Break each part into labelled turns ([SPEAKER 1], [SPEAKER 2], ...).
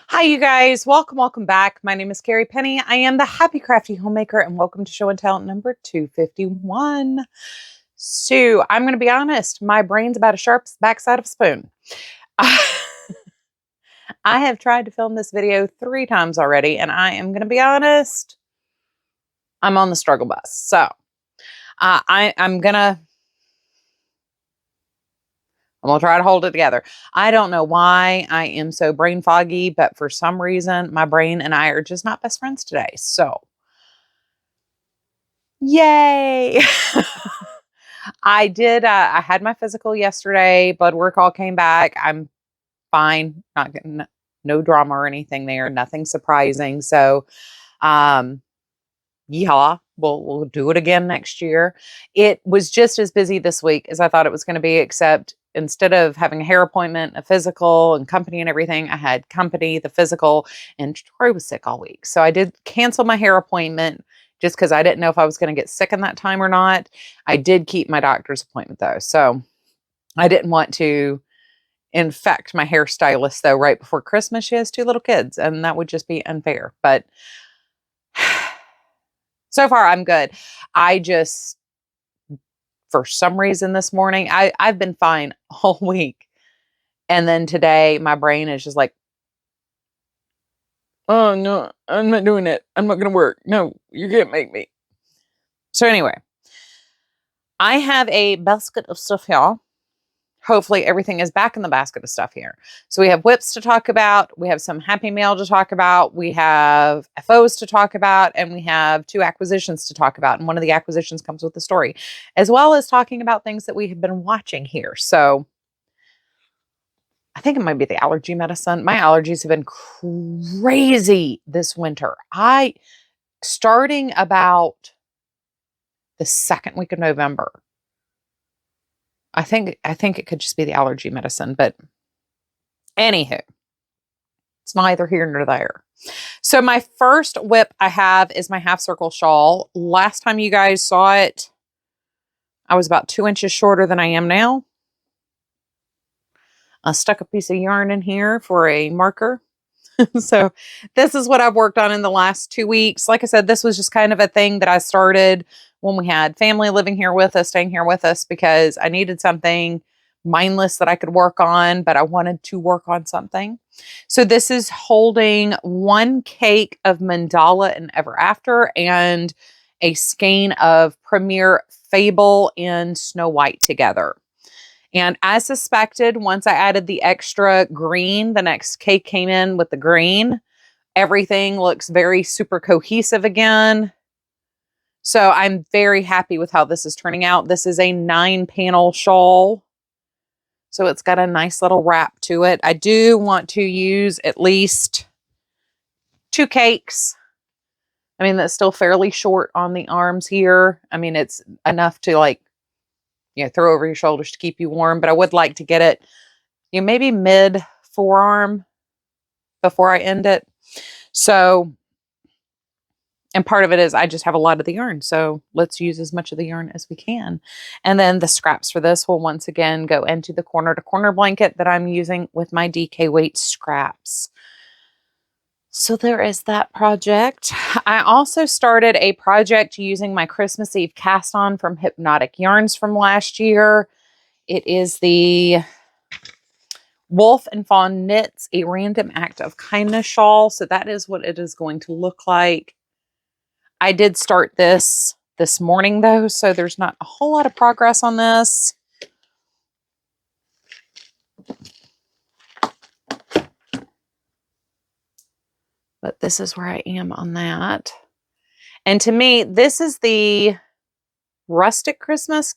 [SPEAKER 1] Hi, you guys. Welcome back. My name is Carrie Penny. I am the Happy Crafty Homemaker, and welcome to show and tell number 251. So, I'm going to be honest, my brain's about as sharp as the backside of a spoon. I have tried to film this video 3 times already, and I am going to be honest, I'm on the struggle bus. So, I'm going to try to hold it together. I don't know why I am so brain foggy, but for some reason, my brain and I are just not best friends today. So, yay! I had my physical yesterday. Blood work all came back. I'm fine. Not getting no drama or anything there. Nothing surprising. So, yeehaw. We'll do it again next year. It was just as busy this week as I thought it was going to be, except instead of having a hair appointment, a physical, and company and everything, I had company, the physical, and Troy was sick all week. So I did cancel my hair appointment just because I didn't know if I was going to get sick in that time or not. I did keep my doctor's appointment though. So I didn't want to infect my hairstylist though right before Christmas. She has 2 little kids and that would just be unfair. But so far I'm good. I just, for some reason this morning, I've been fine all week. And then today my brain is just like, oh no, I'm not doing it. I'm not going to work. No, you can't make me. So anyway, I have a basket of stuff here. Hopefully everything is back in the basket of stuff here. So we have WIPs to talk about. We have some Happy Mail to talk about. We have FOs to talk about. And we have 2 acquisitions to talk about. And one of the acquisitions comes with the story, as well as talking about things that we have been watching here. So I think it might be the allergy medicine. My allergies have been crazy this winter. Starting about the 2nd week of November, I think it could just be the allergy medicine, but anywho, it's neither here nor there. So my first WIP I have is my half circle shawl. Last time you guys saw it, I was about 2 inches shorter than I am now. I stuck a piece of yarn in here for a marker. So this is what I've worked on in the last 2 weeks. Like I said, this was just kind of a thing that I started when we had family living here with us, staying here with us, because I needed something mindless that I could work on, but I wanted to work on something. So this is holding 1 cake of mandala and ever after and a skein of Premier Fable and Snow White together. And as suspected, once I added the extra green, the next cake came in with the green. Everything looks very super cohesive again. So I'm very happy with how this is turning out. This is a 9-panel shawl. So it's got a nice little wrap to it. I do want to use at least 2 cakes. I mean, that's still fairly short on the arms here. I mean, it's enough to throw over your shoulders to keep you warm, but I would like to get it, maybe mid forearm before I end it. So, and part of it is I just have a lot of the yarn. So let's use as much of the yarn as we can. And then the scraps for this will once again go into the corner to corner blanket that I'm using with my DK weight scraps. So there is that project. I also started a project using my Christmas Eve cast on from Hypnotic Yarns from last year. It is the Wolf and Fawn Knits, a random act of kindness shawl. So that is what it is going to look like. I did start this morning though, so there's not a whole lot of progress on this. But this is where I am on that. And to me, this is the Rustic Christmas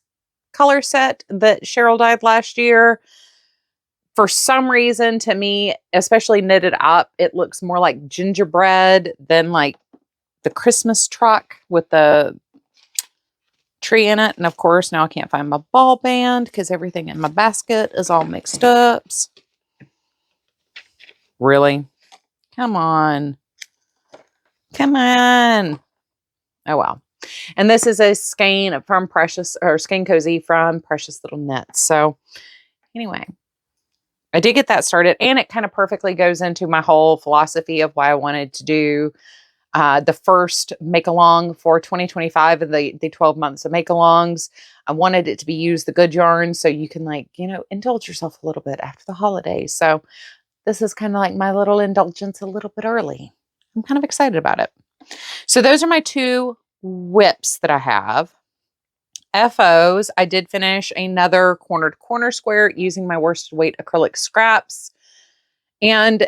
[SPEAKER 1] color set that Cheryl dyed last year. For some reason, to me, especially knitted up, it looks more like gingerbread than like the Christmas truck with the tree in it. And of course, now I can't find my ball band because everything in my basket is all mixed up. Really? Come on. Come on. Oh, well. And this is a skein from Precious, or Skein Cozy from Precious Little Knits. So anyway, I did get that started, and it kind of perfectly goes into my whole philosophy of why I wanted to do the first make-along for 2025 and the 12 months of make-alongs. I wanted it to be use the good yarn so you can, like, you know, indulge yourself a little bit after the holidays. So this is kind of like my little indulgence a little bit early. I'm kind of excited about it. So those are my 2 WIPs that I have. FOs, I did finish another corner to corner square using my worsted weight acrylic scraps. And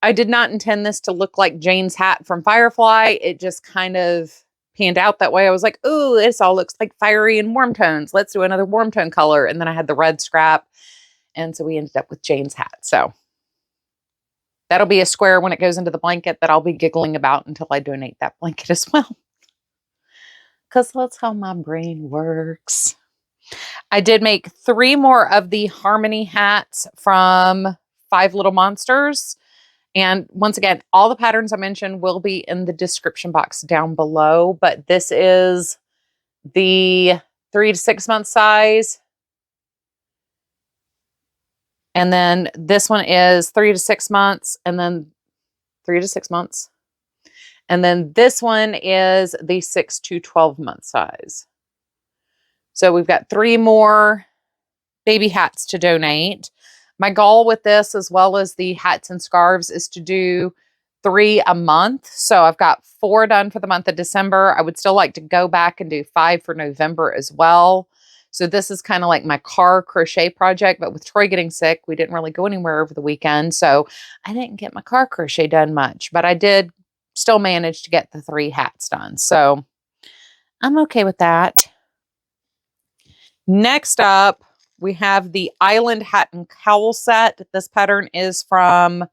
[SPEAKER 1] I did not intend this to look like Jane's hat from Firefly. It just kind of panned out that way. I was like, ooh, this all looks like fiery and warm tones. Let's do another warm tone color. And then I had the red scrap. And so we ended up with Jane's hat. So that'll be a square when it goes into the blanket that I'll be giggling about until I donate that blanket as well. Because that's how my brain works. I did make 3 more of the Harmony hats from 5 Little Monsters. And once again, all the patterns I mentioned will be in the description box down below. But this is the 3 to 6 month size. And then this one is 3 to 6 months, and then 3 to 6 months. And then this one is the 6 to 12 month size. So we've got 3 more baby hats to donate. My goal with this, as well as the hats and scarves, is to do 3 a month. So I've got 4 done for the month of December. I would still like to go back and do 5 for November as well. So this is kind of like my car crochet project, but with Troy getting sick, we didn't really go anywhere over the weekend. So I didn't get my car crochet done much, but I did still manage to get the 3 hats done. So I'm okay with that. Next up, we have the Island Hat and Cowl set. This pattern is from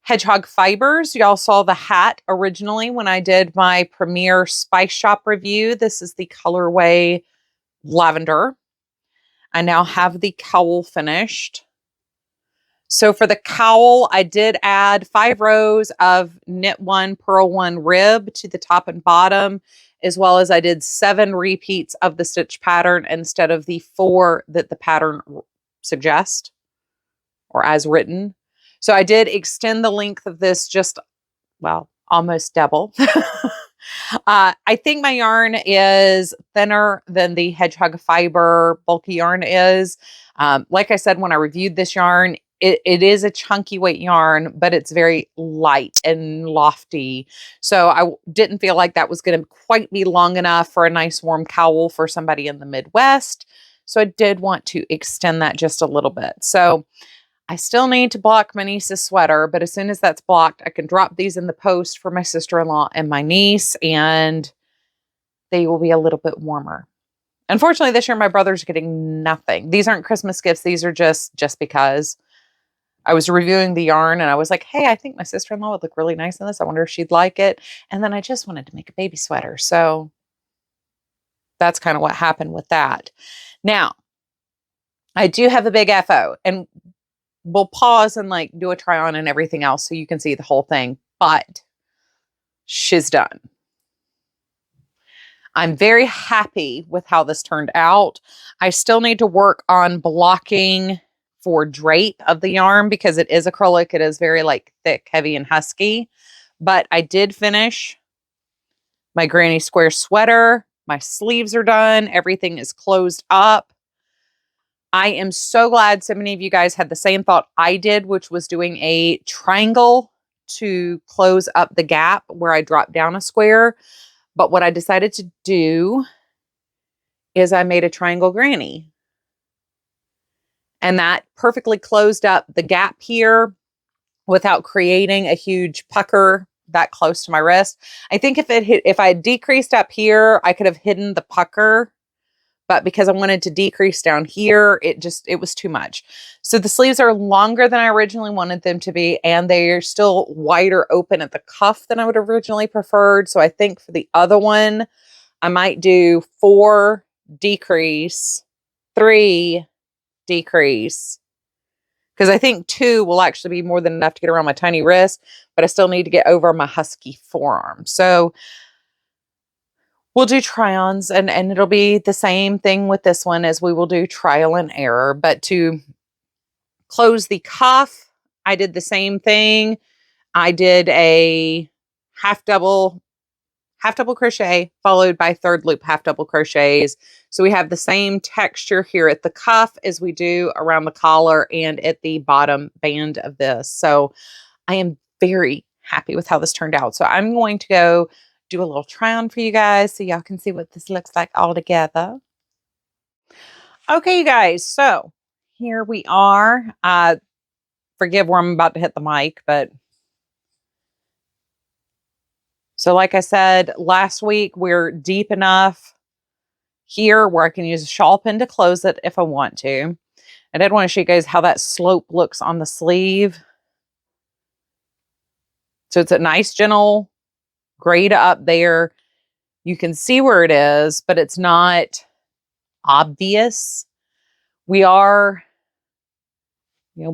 [SPEAKER 1] Hedgehog Fibers. Y'all saw the hat originally when I did my Premier Spice Shop review. This is the colorway Lavender. I now have the cowl finished. So for the cowl, I did add 5 rows of knit 1, purl 1 rib to the top and bottom, as well as I did 7 repeats of the stitch pattern instead of the 4 that the pattern suggests or as written. So I did extend the length of this just, well, almost double. I think my yarn is thinner than the Hedgehog Fiber bulky yarn is. Like I said, when I reviewed this yarn, it is a chunky weight yarn, but it's very light and lofty. So I didn't feel like that was going to quite be long enough for a nice warm cowl for somebody in the Midwest. So I did want to extend that just a little bit. So I still need to block my niece's sweater, but as soon as that's blocked, I can drop these in the post for my sister-in-law and my niece, and they will be a little bit warmer. Unfortunately, this year my brother's getting nothing. These aren't Christmas gifts. These are just because. I was reviewing the yarn and I was like, hey, I think my sister-in-law would look really nice in this. I wonder if she'd like it. And then I just wanted to make a baby sweater. So that's kind of what happened with that. Now, I do have a big FO, and we'll pause and like do a try on and everything else so you can see the whole thing, but she's done. I'm very happy with how this turned out. I still need to work on blocking for drape of the yarn because it is acrylic. It is very like thick, heavy, and husky. But I did finish my granny square sweater. My sleeves are done. Everything is closed up. I am so glad so many of you guys had the same thought I did, which was doing a triangle to close up the gap where I dropped down a square. But what I decided to do is I made a triangle granny. And that perfectly closed up the gap here without creating a huge pucker that close to my wrist. I think if I had decreased up here, I could have hidden the pucker. But because I wanted to decrease down here, it was too much. So the sleeves are longer than I originally wanted them to be, and they are still wider open at the cuff than I would have originally preferred. So I think for the other one, I might do 4 decrease, 3 decrease, because I think 2 will actually be more than enough to get around my tiny wrist, but I still need to get over my husky forearm. So we'll do try-ons, and it'll be the same thing with this one as we will do trial and error. But to close the cuff, I did the same thing. I did a half double crochet followed by third loop half double crochets. So we have the same texture here at the cuff as we do around the collar and at the bottom band of this. So I am very happy with how this turned out. So I'm going to go do a little try on for you guys so y'all can see what this looks like all together. Okay, you guys, so here we are. Forgive where I'm about to hit the mic, but so like I said, last week, we're deep enough here where I can use a shawl pin to close it if I want to. I did want to show you guys how that slope looks on the sleeve. So it's a nice, gentle grade up there. You can see where it is, but it's not obvious. We are,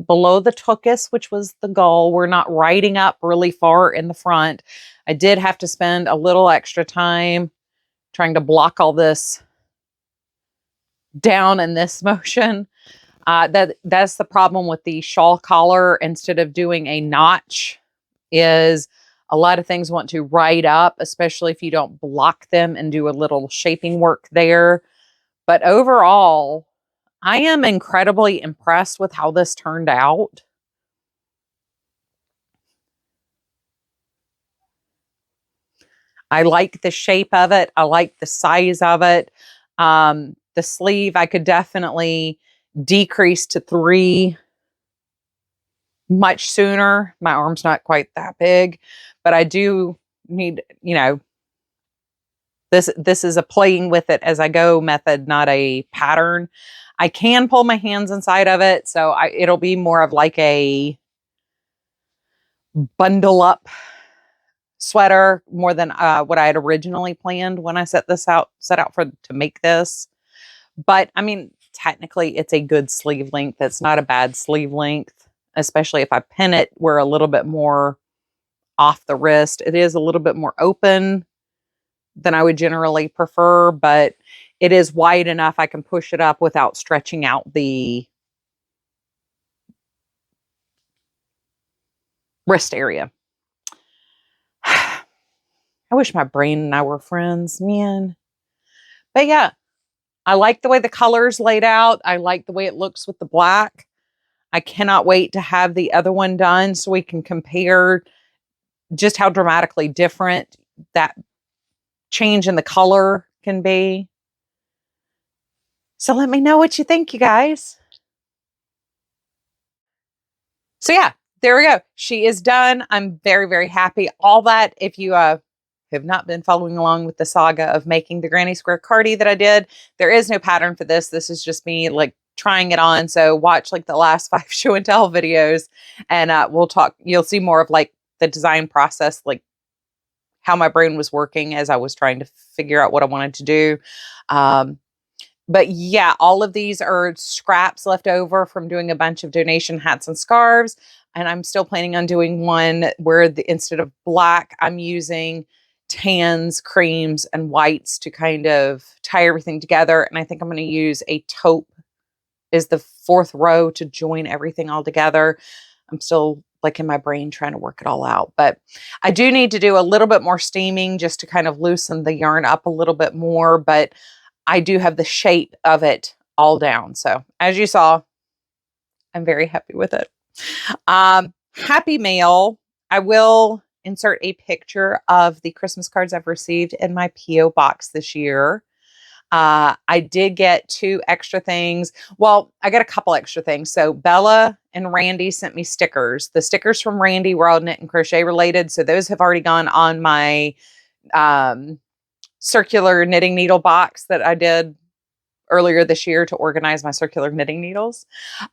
[SPEAKER 1] below the tuchus, which was the goal. We're not riding up really far in the front. I did have to spend a little extra time trying to block all this down in this motion. That's the problem with the shawl collar. Instead of doing a notch, is a lot of things want to ride up, especially if you don't block them and do a little shaping work there. But overall, I am incredibly impressed with how this turned out. I like the shape of it. I like the size of it. The sleeve, I could definitely decrease to 3 much sooner. My arm's not quite that big, but I do need, this is a playing with it as I go method, not a pattern. I can pull my hands inside of it, so it'll be more of like a bundle up sweater more than what I had originally planned when I set out to make this. But I mean, technically it's a good sleeve length. It's not a bad sleeve length, especially if I pin it, we're a little bit more off the wrist. It is a little bit more open than I would generally prefer, but it is wide enough I can push it up without stretching out the wrist area. I wish my brain and I were friends, man. But yeah, I like the way the color's laid out. I like the way it looks with the black. I cannot wait to have the other one done so we can compare just how dramatically different that change in the color can be. So let me know what you think, you guys. So yeah, there we go. She is done. I'm very, very happy. All that, if you have not been following along with the saga of making the granny square cardi that I did, there is no pattern for this. This is just me like trying it on. So watch like the last 5 show and tell videos and we'll talk. You'll see more of like the design process, like how my brain was working as I was trying to figure out what I wanted to do. But yeah, all of these are scraps left over from doing a bunch of donation hats and scarves. And I'm still planning on doing one where instead of black, I'm using tans, creams, and whites to kind of tie everything together. And I think I'm going to use a taupe as the 4th row to join everything all together. I'm still like in my brain trying to work it all out. But I do need to do a little bit more steaming just to kind of loosen the yarn up a little bit more. But I do have the shape of it all down. So as you saw, I'm very happy with it. Happy mail. I will insert a picture of the Christmas cards I've received in my P.O. box this year. I did get 2 extra things. Well, I got a couple extra things. So Bella and Randy sent me stickers. The stickers from Randy were all knit and crochet related. So those have already gone on my circular knitting needle box that I did earlier this year to organize my circular knitting needles.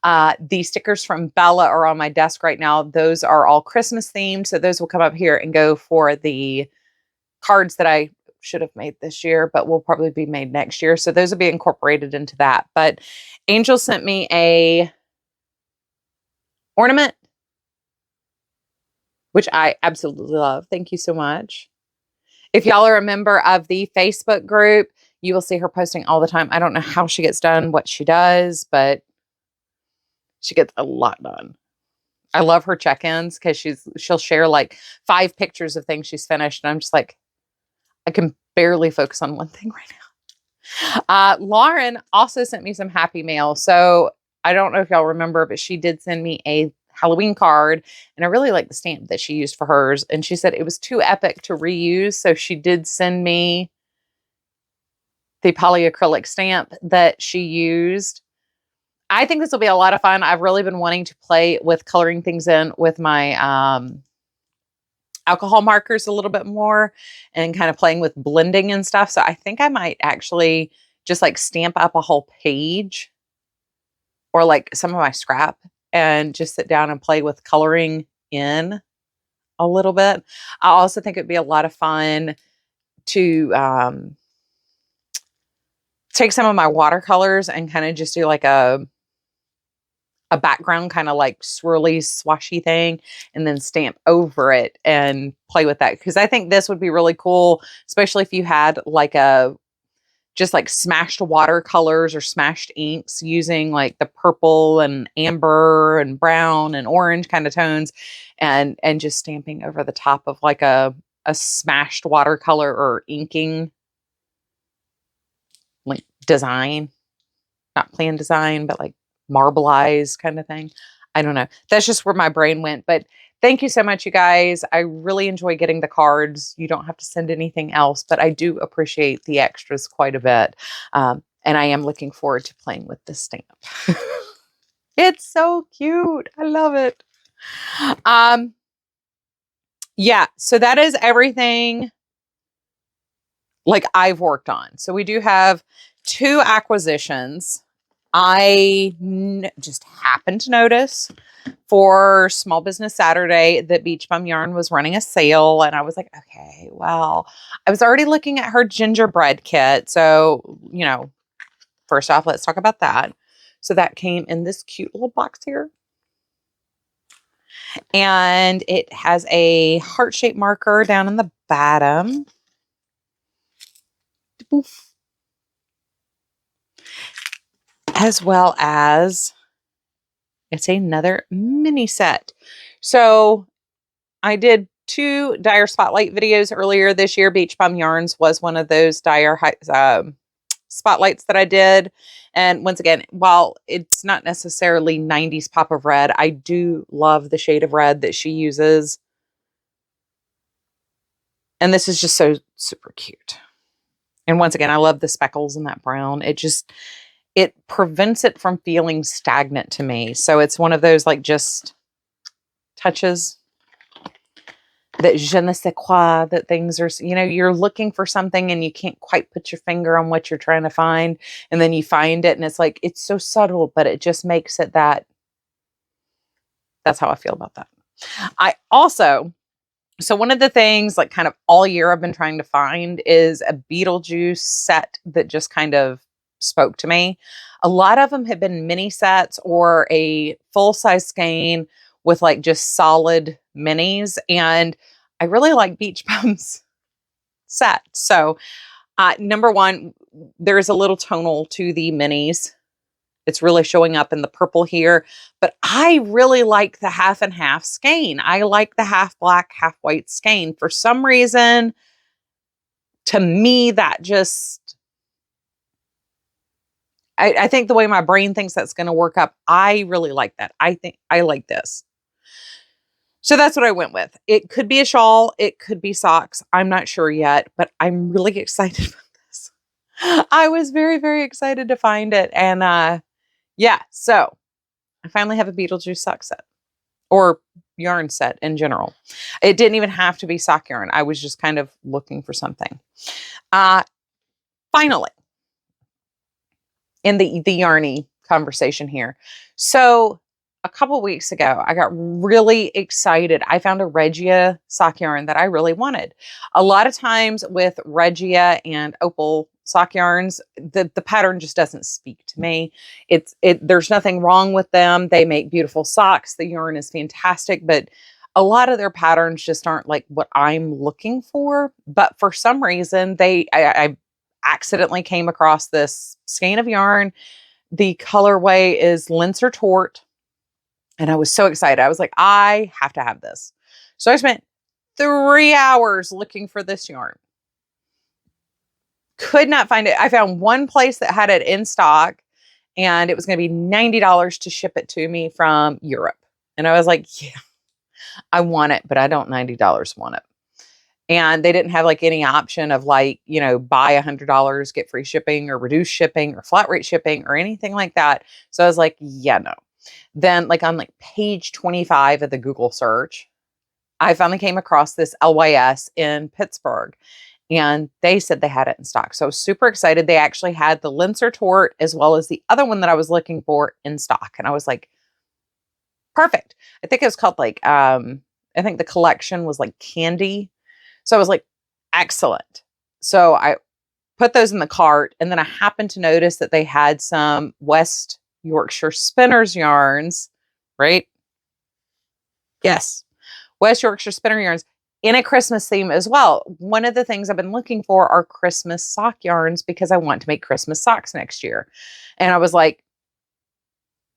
[SPEAKER 1] The stickers from Bella are on my desk right now. Those are all Christmas themed. So those will come up here and go for the cards that I should have made this year, but will probably be made next year. So those will be incorporated into that. But Angel sent me a ornament, which I absolutely love. Thank you so much. If y'all are a member of the Facebook group, you will see her posting all the time. I don't know how she gets done what she does, but She gets a lot done. I love her check-ins because she'll share like 5 pictures of things she's finished. And I'm just like, I can barely focus on one thing right now. Lauren also sent me some happy mail. So I don't know if y'all remember, but she did send me a Halloween card, and I really like the stamp that she used for hers. And she said it was too epic to reuse. So she did send me the polyacrylic stamp that she used. I think this will be a lot of fun. I've really been wanting to play with coloring things in with my alcohol markers a little bit more and kind of playing with blending and stuff. So I think I might actually just like stamp up a whole page or like some of my scrap and just sit down and play with coloring in a little bit. I also think it'd be a lot of fun to take some of my watercolors and kind of just do like a background kind of like swirly swashy thing and then stamp over it and play with that. Because I think this would be really cool, especially if you had like just like smashed watercolors or smashed inks using like the purple and amber and brown and orange kind of tones and just stamping over the top of like a smashed watercolor or inking like design, not plain design, but like marbleized kind of thing. I don't know. That's just where my brain went. But thank you so much, you guys. I really enjoy getting the cards. You don't have to send anything else, but I do appreciate the extras quite a bit. And I am looking forward to playing with this stamp. It's so cute. I love it. Yeah, so that is everything like I've worked on. So we do have 2 acquisitions. I just happened to notice for Small Business Saturday that Beach Bum Yarn was running a sale. And I was like, okay, well, I was already looking at her gingerbread kit. So, first off, let's talk about that. So that came in this cute little box here. And it has a heart-shaped marker down in the bottom. Poof. As well as it's another mini set. So I did 2 Dyer Spotlight videos earlier this year. Beach Bum Yarns was one of those Dyer spotlights that I did. And once again, while it's not necessarily 90s pop of red, I do love the shade of red that she uses. And this is just so super cute. And once again, I love the speckles in that brown. It prevents it from feeling stagnant to me. So it's one of those like just touches that je ne sais quoi, that things are, you're looking for something and you can't quite put your finger on what you're trying to find. And then you find it and it's like, it's so subtle, but it just makes it that's how I feel about that. So one of the things like kind of all year I've been trying to find is a Beetlejuice set that just kind of spoke to me. A lot of them have been mini sets or a full-size skein with like just solid minis. And I really like Beach Bum's set. So number one, there's a little tonal to the minis. It's really showing up in the purple here, but I really like the half and half skein. I like the half black, half white skein. For some reason, to me, that just, I think the way my brain thinks that's going to work up, I really like that. I think I like this. So that's what I went with. It could be a shawl. It could be socks. I'm not sure yet, but I'm really excited about this. I was very, very excited to find it. And yeah, so I finally have a Beetlejuice sock set or yarn set in general. It didn't even have to be sock yarn. I was just kind of looking for something. Finally, in the yarny conversation here. So a couple weeks ago, I got really excited. I found a Regia sock yarn that I really wanted. A lot of times with Regia and Opal sock yarns, the pattern just doesn't speak to me. There's nothing wrong with them. They make beautiful socks. The yarn is fantastic, but a lot of their patterns just aren't like what I'm looking for. But for some reason, I accidentally came across this skein of yarn. The colorway is Linser Tort. And I was so excited. I was like, I have to have this. So I spent 3 hours looking for this yarn. Could not find it. I found one place that had it in stock, and it was going to be $90 to ship it to me from Europe. And I was like, yeah, I want it, but I don't $90 want it. And they didn't have like any option of like, you know, buy $100, get free shipping or reduce shipping or flat rate shipping or anything like that. So I was like, yeah, no. Then like on like page 25 of the Google search, I finally came across this LYS in Pittsburgh, and they said they had it in stock. So I was super excited. They actually had the Linser Tort as well as the other one that I was looking for in stock. And I was like, perfect. I think it was called like, I think the collection was like Candy. So I was like, excellent. So I put those in the cart, and then I happened to notice that they had some West Yorkshire Spinners yarns, right? Yes. West Yorkshire Spinner yarns in a Christmas theme as well. One of the things I've been looking for are Christmas sock yarns because I want to make Christmas socks next year. And I was like,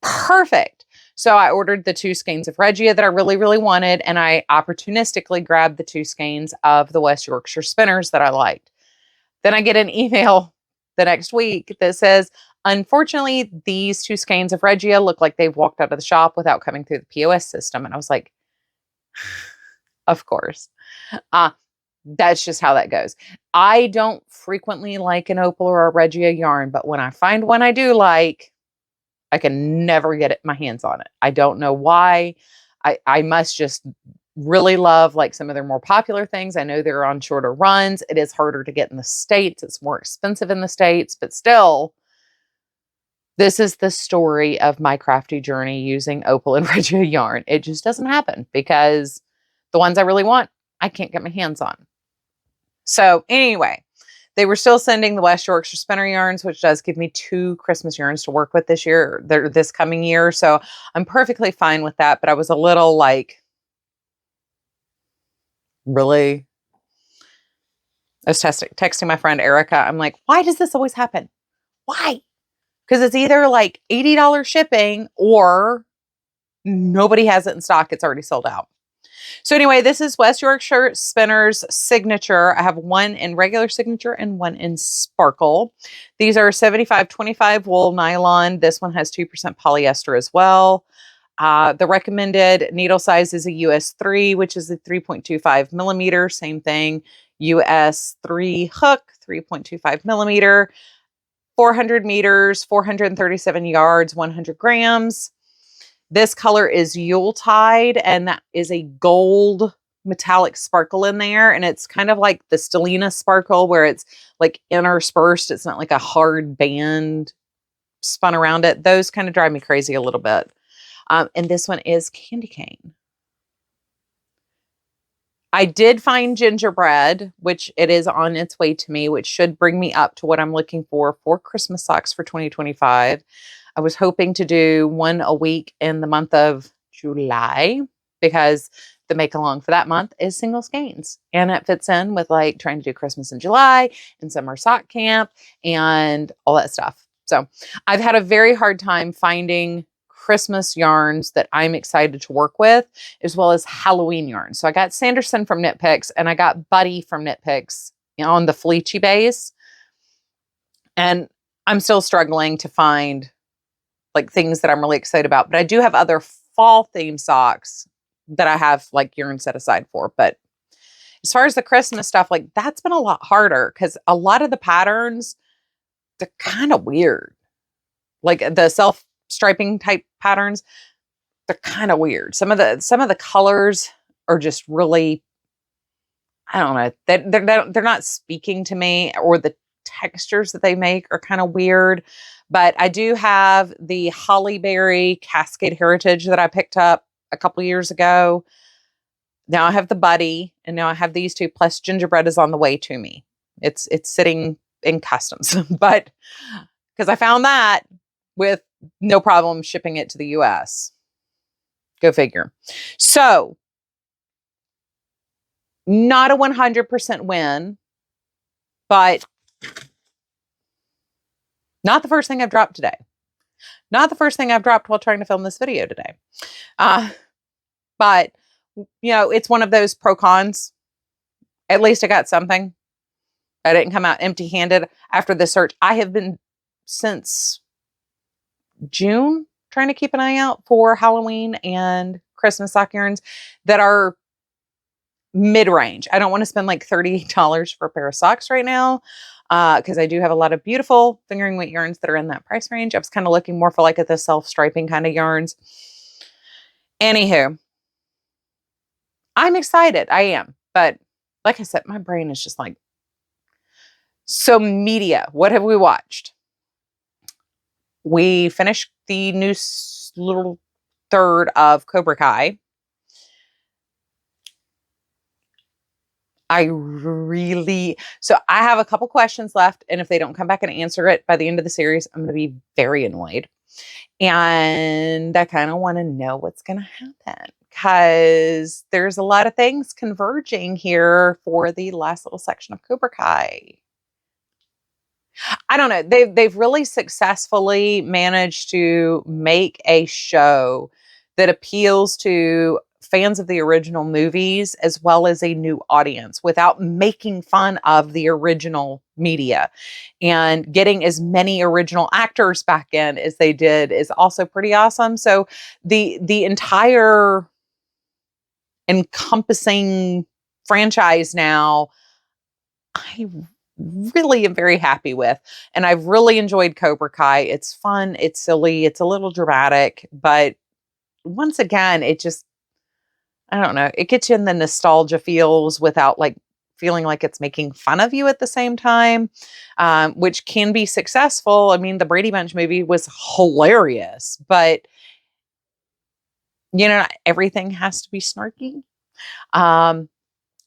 [SPEAKER 1] perfect. So I ordered the 2 skeins of Regia that I really, really wanted. And I opportunistically grabbed the 2 skeins of the West Yorkshire Spinners that I liked. Then I get an email the next week that says, unfortunately, these 2 skeins of Regia look like they've walked out of the shop without coming through the POS system. And I was like, of course. That's just how that goes. I don't frequently like an opal or a Regia yarn, but when I find one I do like, I can never get my hands on it. I don't know why. I must just really love like some of their more popular things. I know they're on shorter runs. It is harder to get in the States. It's more expensive in the States, but still, this is the story of my crafty journey using opal and Regia yarn. It just doesn't happen because the ones I really want, I can't get my hands on. So anyway, they were still sending the West Yorkshire Spinner yarns, which does give me 2 Christmas yarns to work with this coming year. So I'm perfectly fine with that. But I was a little like, really? I was texting my friend Erica. I'm like, why does this always happen? Why? Because it's either like $80 shipping or nobody has it in stock. It's already sold out. So anyway, this is West Yorkshire Spinner's Signature. I have one in regular signature and one in sparkle. These are 75-25 wool nylon. This one has 2% polyester as well. The recommended needle size is a US 3, which is a 3.25 millimeter. Same thing. US 3 hook, 3.25 millimeter. 400 meters, 437 yards, 100 grams. This color is Yuletide, and that is a gold metallic sparkle in there. And it's kind of like the Stellina sparkle where it's like interspersed. It's not like a hard band spun around it. Those kind of drive me crazy a little bit. And this one is candy cane. I did find gingerbread, which it is on its way to me, which should bring me up to what I'm looking for Christmas socks for 2025. I was hoping to do one a week in the month of July because the make along for that month is single skeins. And it fits in with like trying to do Christmas in July and summer sock camp and all that stuff. So I've had a very hard time finding Christmas yarns that I'm excited to work with, as well as Halloween yarns. So I got Sanderson from Knit Picks and I got Buddy from Knit Picks on the Fleechy base. And I'm still struggling to find like things that I'm really excited about. But I do have other fall theme socks that I have like yarn set aside for. But as far as the Christmas stuff, like that's been a lot harder because a lot of the patterns, they're kind of weird. Like the self striping type patterns, they're kind of weird. Some of the colors are just really, I don't know, they're not speaking to me, or the textures that they make are kind of weird. But I do have the Hollyberry Cascade Heritage that I picked up a couple years ago. Now I have the Buddy, and now I have these 2, plus gingerbread is on the way to me. It's sitting in customs, but because I found that with no problem shipping it to the US. Go figure. So, not a 100% win, but not the first thing I've dropped today. Not the first thing I've dropped while trying to film this video today. But, it's one of those pro cons. At least I got something. I didn't come out empty handed after the search. I have been since June trying to keep an eye out for Halloween and Christmas sock yarns that are mid-range. I don't want to spend like $38 for a pair of socks right now, because I do have a lot of beautiful fingering weight yarns that are in that price range. I was kind of looking more for like the self-striping kind of yarns. Anywho, I'm excited. I am. But like I said, my brain is just like, so media. What have we watched? We finished the new little third of Cobra Kai. So I have a couple questions left, and if they don't come back and answer it by the end of the series, I'm going to be very annoyed. And I kind of want to know what's going to happen, because there's a lot of things converging here for the last little section of Cobra Kai. I don't know. They've really successfully managed to make a show that appeals to fans of the original movies as well as a new audience without making fun of the original media. And getting as many original actors back in as they did is also pretty awesome. So the entire encompassing franchise now, I really am very happy with. And I've really enjoyed Cobra Kai. It's fun, it's silly, it's a little dramatic, but once again, it just, I don't know, it gets you in the nostalgia feels without like feeling like it's making fun of you at the same time, which can be successful. I mean, the Brady Bunch movie was hilarious, but everything has to be snarky.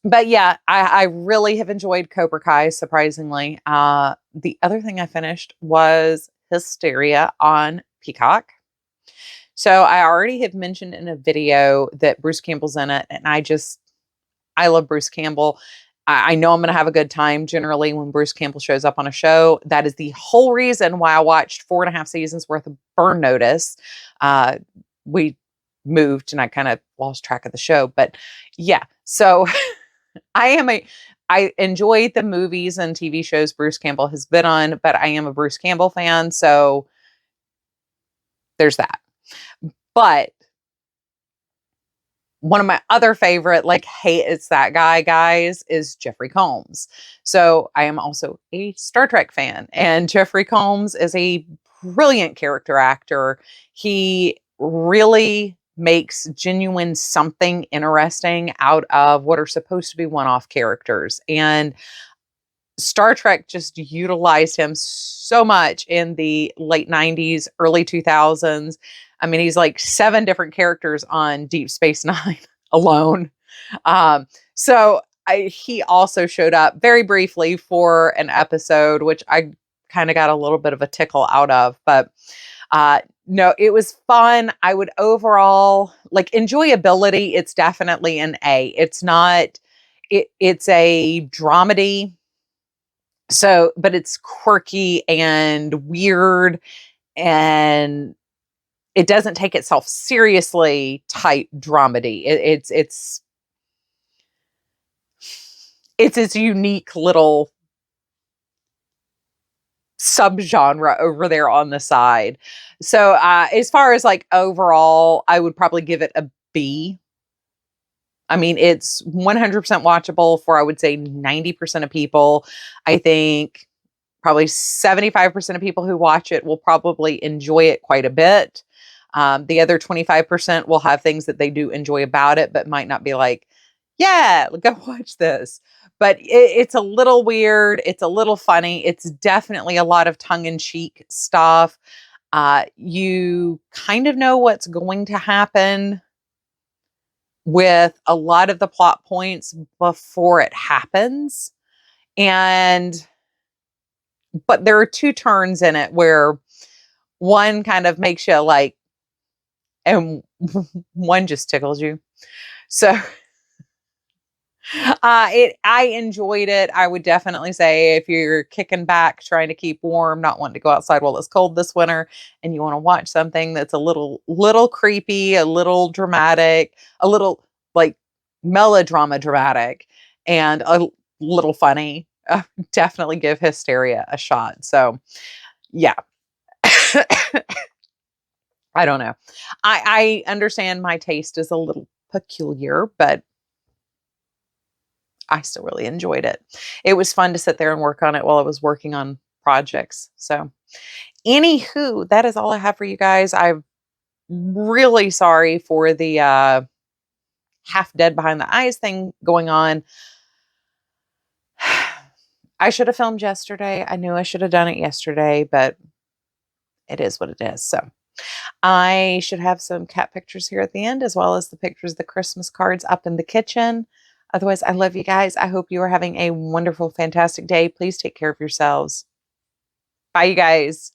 [SPEAKER 1] But yeah, I really have enjoyed Cobra Kai, surprisingly. The other thing I finished was Hysteria on Peacock. So I already have mentioned in a video that Bruce Campbell's in it, and I love Bruce Campbell. I know I'm going to have a good time generally when Bruce Campbell shows up on a show. That is the whole reason why I watched 4.5 seasons worth of Burn Notice. We moved and I kind of lost track of the show, but yeah, so I enjoy the movies and TV shows Bruce Campbell has been on, but I am a Bruce Campbell fan, so there's that. But one of my other favorite, like, hey, it's that guy, guys, is Jeffrey Combs. So I am also a Star Trek fan, and Jeffrey Combs is a brilliant character actor. He really makes genuine something interesting out of what are supposed to be one-off characters. And Star Trek just utilized him so much in the late 90s, early 2000s. I mean, he's like 7 different characters on Deep Space Nine alone. So he also showed up very briefly for an episode, which I kind of got a little bit of a tickle out of. But no, it was fun. I would overall, like, enjoyability, it's definitely an A. It's not, it's a dramedy. So, but it's quirky and weird, and it doesn't take itself seriously type dramedy. It's its unique little subgenre over there on the side. So as far as like overall, I would probably give it a B. I mean, it's 100% watchable for, I would say, 90% of people. I think probably 75% of people who watch it will probably enjoy it quite a bit. The other 25% will have things that they do enjoy about it, but might not be like, yeah, go watch this. But it's a little weird. It's a little funny. It's definitely a lot of tongue-in-cheek stuff. You kind of know what's going to happen with a lot of the plot points before it happens. But there are 2 turns in it where one kind of makes you like, and one just tickles you. So I enjoyed it. I would definitely say if you're kicking back, trying to keep warm, not wanting to go outside while it's cold this winter, and you want to watch something that's a little creepy, a little dramatic, a little like melodrama dramatic, and a little funny, definitely give Hysteria a shot. So, yeah. I don't know. I understand my taste is a little peculiar, but I still really enjoyed it. It was fun to sit there and work on it while I was working on projects. So, anywho, that is all I have for you guys. I'm really sorry for the half dead behind the eyes thing going on. I should have filmed yesterday. I knew I should have done it yesterday, but it is what it is. So, I should have some cat pictures here at the end, as well as the pictures of the Christmas cards up in the kitchen. Otherwise, I love you guys. I hope you are having a wonderful, fantastic day. Please take care of yourselves. Bye, you guys.